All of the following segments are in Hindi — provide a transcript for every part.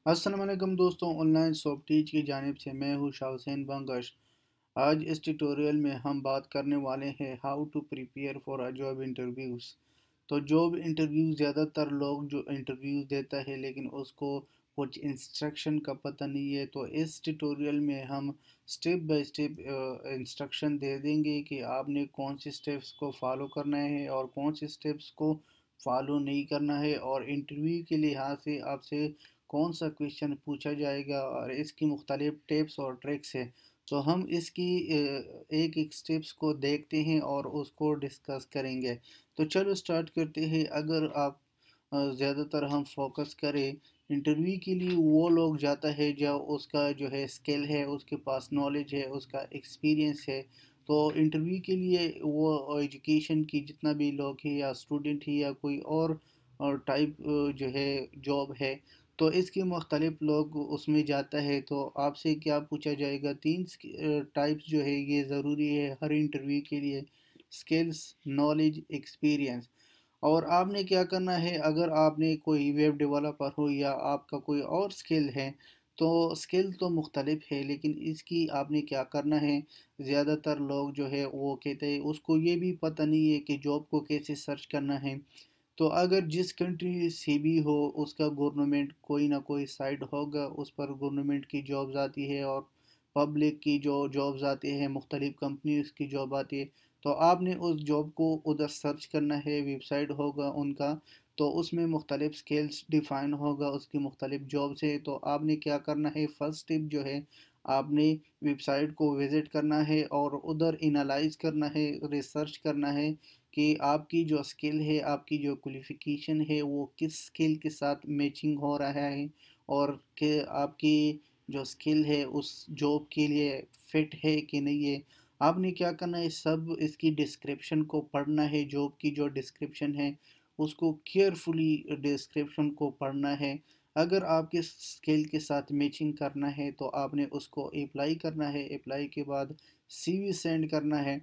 अस्सलाम वालेकुम दोस्तों, ऑनलाइन शॉप टीच की जानिब से मैं हूँ शाह हुसैन बंगश। आज इस ट्यूटोरियल में हम बात करने वाले हैं how to prepare for a job interviews. तो जॉब इंटरव्यू ज़्यादातर लोग जो इंटरव्यूज़ देता है लेकिन उसको कुछ इंस्ट्रक्शन का पता नहीं है। तो इस ट्यूटोरियल में हम स्टेप बाय स्टेप इंस्ट्रक्शन दे देंगे कि आपने कौन से स्टेप्स को फॉलो करना है और कौन से स्टेप्स को फॉलो नहीं करना है, और इंटरव्यू के लिहाज से आपसे कौन सा क्वेश्चन पूछा जाएगा और इसकी मुख्तलिफ टिप्स और ट्रिक्स है। तो हम इसकी एक एक स्टेप्स को देखते हैं और उसको डिस्कस करेंगे। तो चलो स्टार्ट करते हैं। अगर आप ज़्यादातर हम फोकस करें इंटरव्यू के लिए, वो लोग जाता है जो उसका जो है स्किल है, उसके पास नॉलेज है, उसका एक्सपीरियंस है। तो इंटरव्यू के लिए वो एजुकेशन की जितना भी लोग है या स्टूडेंट है या कोई और टाइप जो है जॉब है, तो इसके मुख्तलिफ लोग उसमें जाता है। तो आपसे क्या पूछा जाएगा, तीन टाइप्स जो है ये ज़रूरी है हर इंटरव्यू के लिए: स्किल्स, नॉलेज, एक्सपीरियंस। और आपने क्या करना है, अगर आपने कोई वेब डेवलपर हो या आपका कोई और स्किल है, तो स्किल तो मुख्तलिफ है लेकिन इसकी आपने क्या करना है। ज़्यादातर लोग जो है वो कहते हैं उसको ये भी पता नहीं है कि जॉब को कैसे सर्च करना है। तो अगर जिस कंट्री से भी हो उसका गवर्नमेंट कोई ना कोई साइट होगा, उस पर गवर्नमेंट की जॉब्स आती है और पब्लिक की जो जॉब्स आती है, मुख्तलिफ़ कंपनीज की जॉब आती है। तो आपने उस जॉब को उधर सर्च करना है, वेबसाइट होगा उनका, तो उसमें मुख्तलिफ़ स्किल्स डिफ़ाइन होगा, उसकी मुख्तलिफ़ जॉब्स है। तो आपने क्या करना है, फ़र्स्ट टिप जो है, आपने वेबसाइट को विज़िट करना है और उधर एनालाइज़ करना है, रिसर्च करना है कि आपकी जो स्किल है, आपकी जो क्वालिफ़िकेशन है, वो किस स्किल के साथ मैचिंग हो रहा है, और कि आपकी जो स्किल है उस जॉब के लिए फ़िट है कि नहीं है। आपने क्या करना है, सब इसकी डिस्क्रिप्शन को पढ़ना है, जॉब की जो डिस्क्रिप्शन है उसको केयरफुली डिस्क्रिप्शन को पढ़ना है। अगर आपके स्किल के साथ मैचिंग करना है तो आपने उसको अप्लाई करना है, अप्लाई के बाद सीवी सेंड करना है।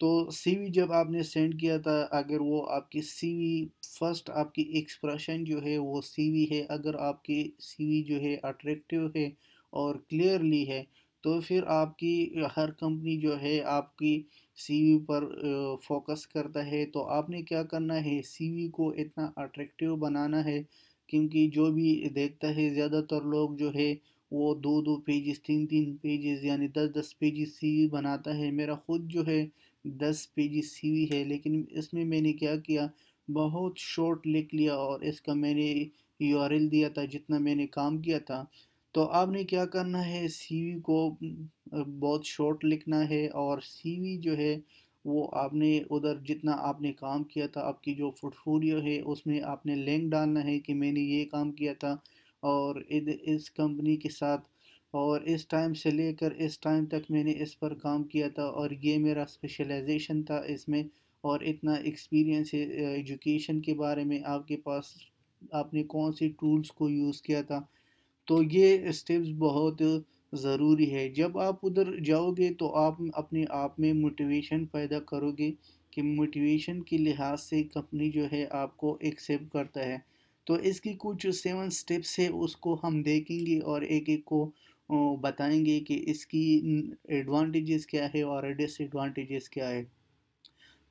तो सीवी जब आपने सेंड किया था, अगर वो आपकी सीवी फर्स्ट आपकी एक्सप्रेशन जो है वो सीवी है, अगर आपकी सीवी जो है अट्रैक्टिव है और क्लियरली है, तो फिर आपकी हर कंपनी जो है आपकी सीवी पर फोकस करता है। तो आपने क्या करना है, सीवी को इतना अट्रैक्टिव बनाना है, क्योंकि जो भी देखता है ज़्यादातर लोग जो है वो दो दो पेजेस, तीन तीन पेजेस, यानी दस दस पेजेस सीवी बनाता है। मेरा खुद जो है 10 पेज सीवी है, लेकिन इसमें मैंने क्या किया, बहुत शॉर्ट लिख लिया और इसका मैंने यूआरएल दिया था जितना मैंने काम किया था। तो आपने क्या करना है, सीवी को बहुत शॉर्ट लिखना है, और सीवी जो है वो आपने उधर जितना आपने काम किया था, आपकी जो पोर्टफोलियो है उसमें आपने लिंक डालना है कि मैंने ये काम किया था और इस कंपनी के साथ, और इस टाइम से लेकर इस टाइम तक मैंने इस पर काम किया था और ये मेरा स्पेशलाइजेशन था इसमें, और इतना एक्सपीरियंस है। एजुकेशन के बारे में आपके पास, आपने कौन सी टूल्स को यूज़ किया था। तो ये स्टेप्स बहुत ज़रूरी है। जब आप उधर जाओगे तो आप अपने आप में मोटिवेशन पैदा करोगे कि मोटिवेशन के लिहाज से कंपनी जो है आपको एक्सेप्ट करता है। तो इसकी कुछ 7 स्टेप्स है, उसको हम देखेंगे और एक एक को बताएंगे कि इसकी एडवांटेजेस क्या है और डिसएडवांटेजेस क्या है।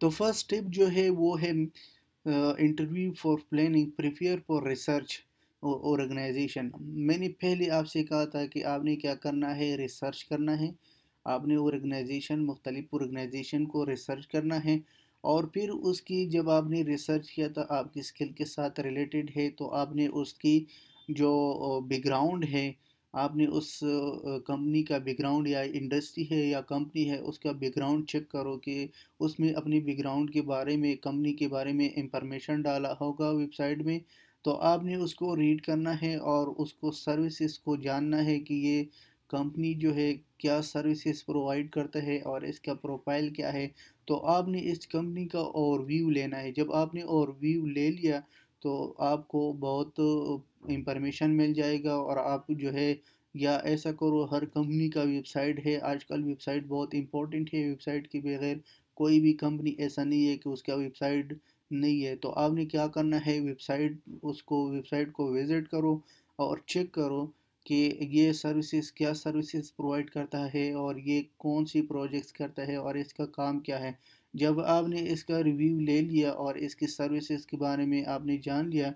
तो फर्स्ट स्टेप जो है वो है interview for planning, prepare for research organisation. मैंने पहले आपसे कहा था कि आपने क्या करना है, रिसर्च करना है। आपने ऑर्गेनाइजेशन, मुख्तलिफ ऑर्गेनाइजेशन को रिसर्च करना है, और फिर उसकी जब आपने रिसर्च किया था आपकी स्किल के साथ रिलेटेड है, तो आपने उसकी जो बैकग्राउंड है, आपने उस कंपनी का बैकग्राउंड या इंडस्ट्री है या कंपनी है उसका बैकग्राउंड चेक करो कि उसमें अपने बैकग्राउंड के बारे में, कंपनी के बारे में इंफॉर्मेशन डाला होगा वेबसाइट में। तो आपने उसको रीड करना है और उसको सर्विसेज को जानना है कि ये कंपनी जो है क्या सर्विसेज प्रोवाइड करता है और इसका प्रोफाइल क्या है। तो आपने इस कंपनी का ओवरव्यू लेना है। जब आपने ओवरव्यू ले लिया तो आपको बहुत इंफॉर्मेशन मिल जाएगा, और आप जो है, या ऐसा करो, हर कंपनी का वेबसाइट है, आजकल वेबसाइट बहुत इंपॉर्टेंट है, वेबसाइट के बगैर कोई भी कंपनी ऐसा नहीं है कि उसका वेबसाइट नहीं है। तो आपने क्या करना है, वेबसाइट को विज़िट करो, और चेक करो कि ये सर्विसेज क्या सर्विसेज प्रोवाइड करता है और ये कौन सी प्रोजेक्ट्स करता है और इसका काम क्या है। जब आपने इसका रिव्यू ले लिया और इसकी सर्विसेज के बारे में आपने जान लिया,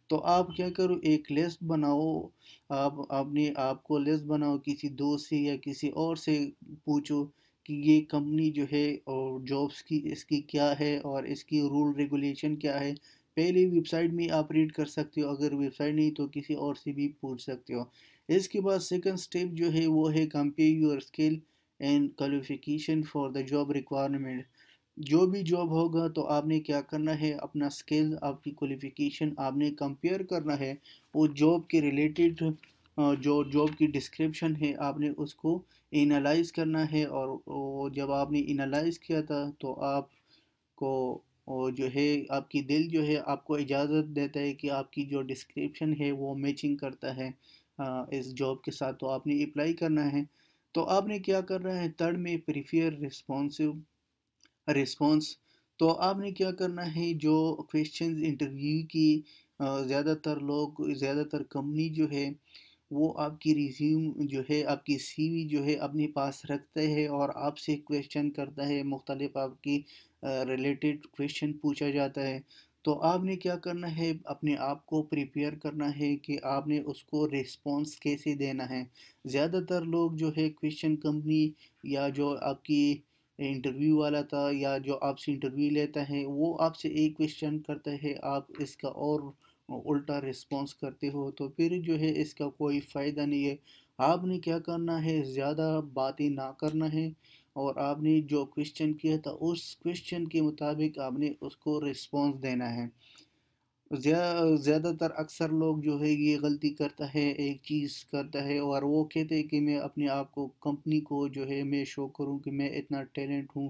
तो आप क्या करो, एक लिस्ट बनाओ। आप अपने आप को लिस्ट बनाओ, किसी दोस्त से या किसी और से पूछो कि ये कंपनी जो है और जॉब्स की इसकी क्या है और इसकी रूल रेगुलेशन क्या है। पहले वेबसाइट में आप रीड कर सकते हो, अगर वेबसाइट नहीं तो किसी और से भी पूछ सकते हो। इसके बाद सेकंड स्टेप जो है वो है compare your skill and qualification for the job requirement. जो भी जॉब होगा तो आपने क्या करना है, अपना स्किल आपकी क्वालिफिकेशन आपने कंपेयर करना है। वो जॉब के रिलेटेड जो जॉब की डिस्क्रिप्शन है आपने उसको एनालाइज करना है। और वो जब आपने एनालाइज किया था तो आपको वो जो है आपकी दिल जो है आपको इजाज़त देता है कि आपकी जो डिस्क्रिप्शन है वो मैचिंग करता है इस जॉब के साथ, तो आपने अप्लाई करना है। तो आपने क्या करना है, थर्ड में प्रीफियर रिस्पॉन्सिव रिस्पॉन्स। तो आपने क्या करना है, जो क्वेश्चंस इंटरव्यू की ज़्यादातर लोग ज़्यादातर कंपनी जो है वो आपकी रिज्यूम जो है आपकी सीवी जो है अपने पास रखते हैं और आपसे क्वेश्चन करता है, मुख्तलिफ आपकी रिलेटेड क्वेश्चन पूछा जाता है। तो आपने क्या करना है, अपने आप को प्रिपेयर करना है कि आपने उसको रिस्पॉन्स कैसे देना है। ज़्यादातर लोग जो है क्वेश्चन कंपनी या जो आपकी इंटरव्यू वाला था या जो आपसे इंटरव्यू लेता है वो आपसे एक क्वेश्चन करता है, आप इसका और उल्टा रिस्पॉन्स करते हो, तो फिर जो है इसका कोई फ़ायदा नहीं है। आपने क्या करना है, ज़्यादा बातें ना करना है और आपने जो क्वेश्चन किया था उस क्वेश्चन के मुताबिक आपने उसको रिस्पॉन्स देना है। ज़्यादातर अक्सर लोग जो है ये गलती करता है, एक चीज़ करता है और वो कहते हैं कि मैं अपने आप को कंपनी को जो है मैं शो करूं कि मैं इतना टैलेंट हूं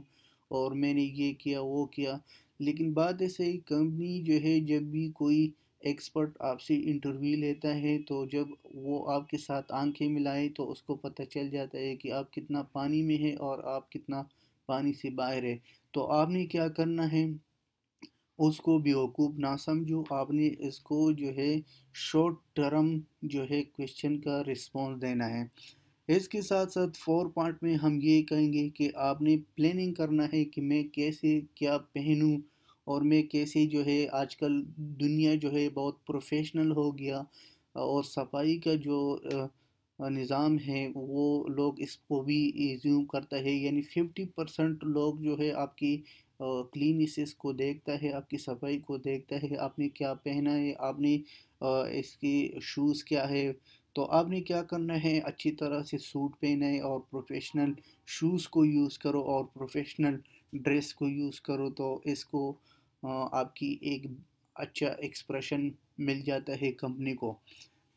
और मैंने ये किया वो किया। लेकिन बात ऐसे ही, कंपनी जो है जब भी कोई एक्सपर्ट आपसे इंटरव्यू लेता है तो जब वो आपके साथ आंखें मिलाए तो उसको पता चल जाता है कि आप कितना पानी में है और आप कितना पानी से बाहर है। तो आपने क्या करना है, उसको बेवकूफ़ ना समझो, आपने इसको जो है शॉर्ट टर्म जो है क्वेश्चन का रिस्पॉन्स देना है। इसके साथ साथ फोर पार्ट में हम ये कहेंगे कि आपने प्लानिंग करना है कि मैं कैसे क्या पहनूं और मैं कैसे जो है, आजकल दुनिया जो है बहुत प्रोफेशनल हो गया और सफाई का जो निज़ाम है वो लोग इसको भी एज्यूम करता है, यानी 50% लोग जो है आपकी क्लीनिनेस को देखता है, आपकी सफाई को देखता है, आपने क्या पहना है, आपने इसकी शूज़ क्या है। तो आपने क्या करना है, अच्छी तरह से सूट पहना है और प्रोफेशनल शूज़ को यूज़ करो और प्रोफेशनल ड्रेस को यूज़ करो, तो इसको आपकी एक अच्छा एक्सप्रेशन मिल जाता है कंपनी को।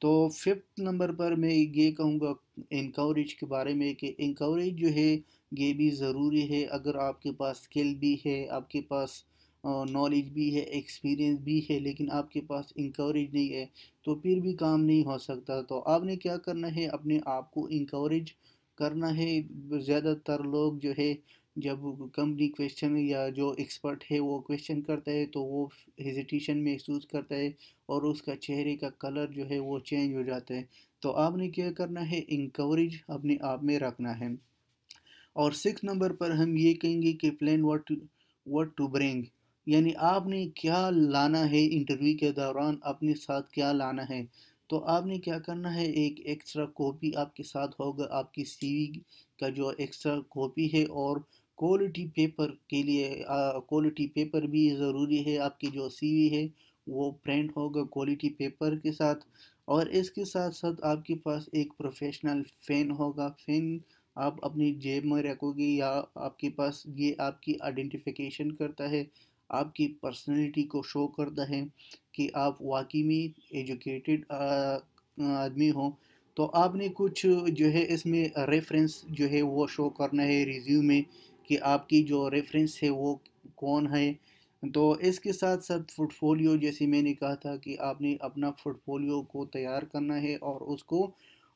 तो फिफ्थ नंबर पर मैं ये कहूँगा इंकरेज के बारे में कि इंकरेज जो है ये भी ज़रूरी है। अगर आपके पास स्किल भी है, आपके पास नॉलेज भी है, एक्सपीरियंस भी है, लेकिन आपके पास इंकरेज नहीं है तो फिर भी काम नहीं हो सकता। तो आपने क्या करना है, अपने आप को इंकरेज करना है। ज़्यादातर लोग जो है जब कंपनी क्वेश्चन या जो एक्सपर्ट है वो क्वेश्चन करता है तो वो हेजिटेशन महसूस करता है और उसका चेहरे का कलर जो है वो चेंज हो जाता है। तो आपने क्या करना है, इंकरेज अपने आप में रखना है। और सिक्स नंबर पर हम ये कहेंगे कि प्लान व्हाट टू ब्रिंग, यानी आपने क्या लाना है इंटरव्यू के दौरान, अपने साथ क्या लाना है। तो आपने क्या करना है, एक एक्स्ट्रा कॉपी आपके साथ होगा, आपकी सीवी का जो एक्स्ट्रा कॉपी है, और क्वालिटी पेपर के लिए क्वालिटी पेपर भी ज़रूरी है। आपकी जो सीवी है वो प्रिंट होगा क्वालिटी पेपर के साथ। और इसके साथ साथ आपके पास एक प्रोफेशनल फ़ैन होगा। फ़ैन आप अपनी जेब में रखोगे या आपके पास, ये आपकी आइडेंटिफिकेशन करता है, आपकी पर्सनैलिटी को शो करता है कि आप वाकई में एजुकेटेड आदमी हो। तो आपने कुछ जो है इसमें रेफरेंस जो है वो शो करना है रिज्यूम में कि आपकी जो रेफरेंस है वो कौन है। तो इसके साथ साथ पोर्टफोलियो, जैसे मैंने कहा था कि आपने अपना पोर्टफोलियो को तैयार करना है और उसको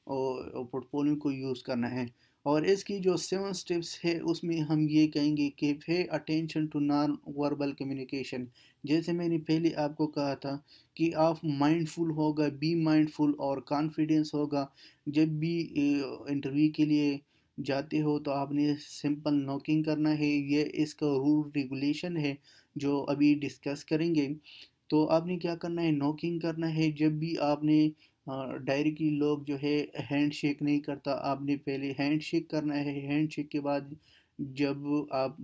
पोर्टफोलियो को यूज़ करना है। और इसकी जो 7 स्टेप्स है उसमें हम ये कहेंगे कि pay attention to non verbal communication. जैसे मैंने पहले आपको कहा था कि आप माइंडफुल होगा, बी माइंडफुल और कॉन्फिडेंस होगा। जब भी इंटरव्यू के लिए जाते हो तो आपने सिंपल नॉकिंग करना है, ये इसका रूल रेगुलेशन है जो अभी डिस्कस करेंगे। तो आपने क्या करना है, नॉकिंग करना है। जब भी आपने डायरेक्टली लोग जो है हैंड शेक नहीं करता, आपने पहले हैंड शेक करना है। हैंड शेक के बाद जब आप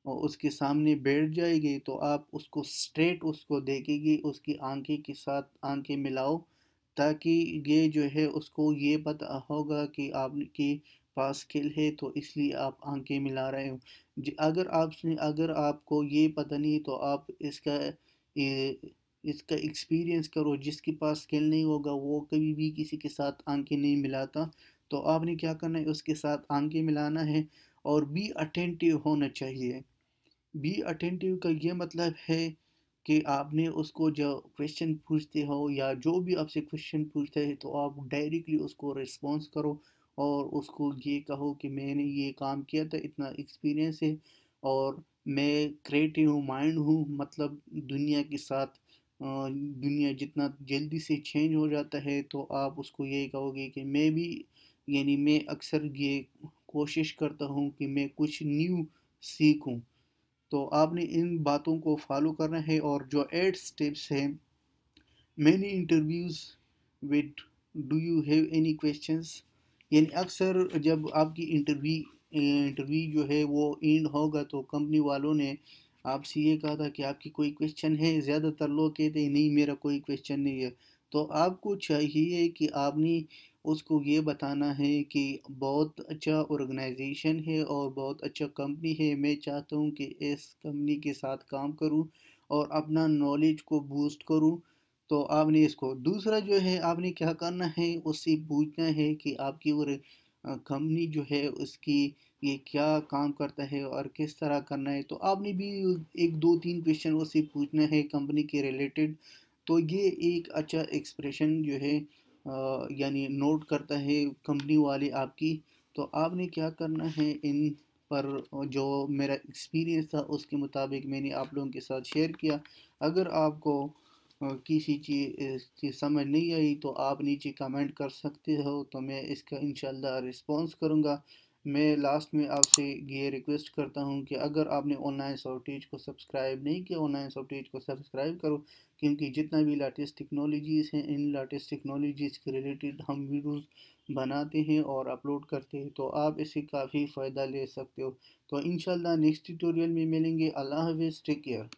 उसके सामने बैठ जाएंगे तो आप उसको स्ट्रेट उसको देखेंगे, उसकी आंखें के साथ आंखें मिलाओ, ताकि ये जो है उसको ये पता होगा कि आपके पास स्किल है, तो इसलिए आप आंखें मिला रहे हो। अगर आपको ये पता नहीं तो आप इसका एक्सपीरियंस करो। जिसके पास स्किल नहीं होगा वो कभी भी किसी के साथ आंखें नहीं मिलाता। तो आपने क्या करना है, उसके साथ आंखें मिलाना है और बी अटेंटिव होना चाहिए। बी अटेंटिव का ये मतलब है कि आपने उसको जो क्वेश्चन पूछते हो या जो भी आपसे क्वेश्चन पूछते हैं तो आप डायरेक्टली उसको रिस्पॉन्स करो और उसको ये कहो कि मैंने ये काम किया था, इतना एक्सपीरियंस है और मैं क्रिएटिव माइंड हूँ। मतलब दुनिया के साथ दुनिया जितना जल्दी से चेंज हो जाता है तो आप उसको ये कहोगे कि मैं भी, यानी मैं अक्सर ये कोशिश करता हूँ कि मैं कुछ न्यू सीखूं। तो आपने इन बातों को फॉलो करना है। और जो 8 स्टेप्स हैं, many interviews with do you have any questions, यानी अक्सर जब आपकी इंटरव्यू जो है वो एंड होगा तो कंपनी वालों ने आपसे ये कहा था कि आपकी कोई क्वेश्चन है। ज़्यादातर लोग कहते हैं नहीं मेरा कोई क्वेश्चन नहीं है। तो आपको चाहिए कि आपने उसको ये बताना है कि बहुत अच्छा ऑर्गेनाइजेशन है और बहुत अच्छा कंपनी है, मैं चाहता हूँ कि इस कंपनी के साथ काम करूँ और अपना नॉलेज को बूस्ट करूँ। तो आपने इसको दूसरा जो है आपने क्या करना है, उससे पूछना है कि आपकी और कंपनी जो है उसकी ये क्या काम करता है और किस तरह करना है। तो आपने भी एक दो तीन क्वेश्चन उससे पूछना है कंपनी के रिलेटेड। तो ये एक अच्छा एक्सप्रेशन जो है यानी नोट करता है कंपनी वाले आपकी। तो आपने क्या करना है, इन पर जो मेरा एक्सपीरियंस था उसके मुताबिक मैंने आप लोगों के साथ शेयर किया। अगर आपको किसी चीज़ समझ नहीं आई तो आप नीचे कमेंट कर सकते हो, तो मैं इसका इंशाल्लाह रिस्पॉन्स करूँगा। मैं लास्ट में आपसे ये रिक्वेस्ट करता हूँ कि अगर आपने ऑनलाइन सॉफ्टेज को सब्सक्राइब नहीं किया, ऑनलाइन सॉफ्टेज को सब्सक्राइब करो, क्योंकि जितना भी लेटेस्ट टेक्नोलॉजीज़ हैं इन लेटेस्ट टेक्नोलॉजीज़ के रिलेटेड हम वीडियोस बनाते हैं और अपलोड करते हैं, तो आप इससे काफ़ी फ़ायदा ले सकते हो। तो इंशाल्लाह नेक्स्ट ट्यूटोरियल में मिलेंगे। अल्लाह हाफ़िज़, टेक केयर।